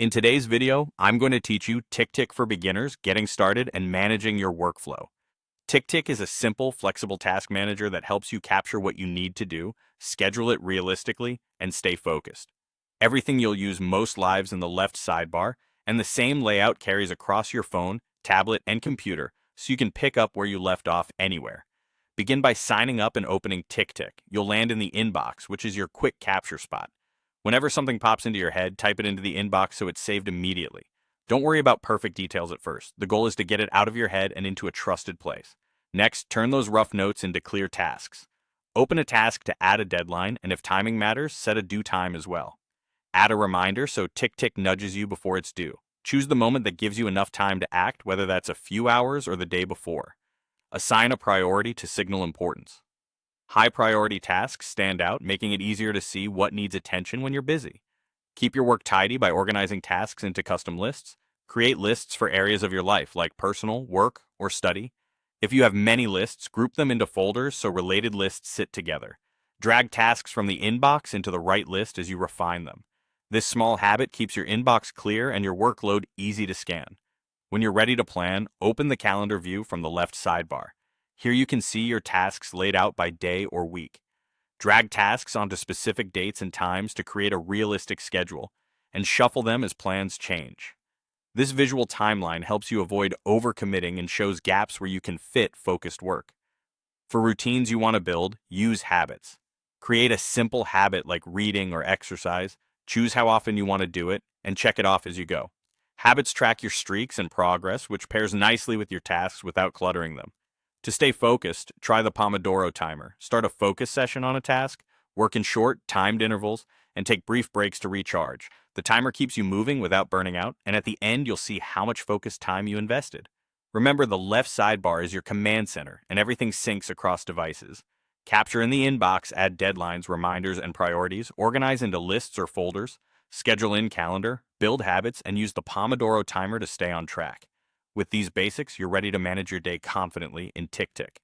In today's video, I'm going to teach you Ticktick for beginners, getting started, and managing your workflow. Ticktick is a simple, flexible task manager that helps you capture what you need to do, schedule it realistically, and stay focused. Everything you'll use most lives in the left sidebar, and the same layout carries across your phone, tablet, and computer, so you can pick up where you left off anywhere. Begin by signing up and opening Ticktick. You'll land in the inbox, which is your quick capture spot. Whenever something pops into your head, type it into the inbox so it's saved immediately. Don't worry about perfect details at first. The goal is to get it out of your head and into a trusted place. Next, turn those rough notes into clear tasks. Open a task to add a deadline, and if timing matters, set a due time as well. Add a reminder so Ticktick nudges you before it's due. Choose the moment that gives you enough time to act, whether that's a few hours or the day before. Assign a priority to signal importance. High-priority tasks stand out, making it easier to see what needs attention when you're busy. Keep your work tidy by organizing tasks into custom lists. Create lists for areas of your life, like personal, work, or study. If you have many lists, group them into folders so related lists sit together. Drag tasks from the inbox into the right list as you refine them. This small habit keeps your inbox clear and your workload easy to scan. When you're ready to plan, open the calendar view from the left sidebar. Here you can see your tasks laid out by day or week. Drag tasks onto specific dates and times to create a realistic schedule, and shuffle them as plans change. This visual timeline helps you avoid overcommitting and shows gaps where you can fit focused work. For routines you want to build, use habits. Create a simple habit like reading or exercise, choose how often you want to do it, and check it off as you go. Habits track your streaks and progress, which pairs nicely with your tasks without cluttering them. To stay focused, try the Pomodoro timer. Start a focus session on a task, work in short, timed intervals, and take brief breaks to recharge. The timer keeps you moving without burning out, and at the end you'll see how much focused time you invested. Remember, the left sidebar is your command center, and everything syncs across devices. Capture in the inbox, add deadlines, reminders, and priorities, organize into lists or folders, schedule in calendar, build habits, and use the Pomodoro timer to stay on track. With these basics, you're ready to manage your day confidently in Ticktick.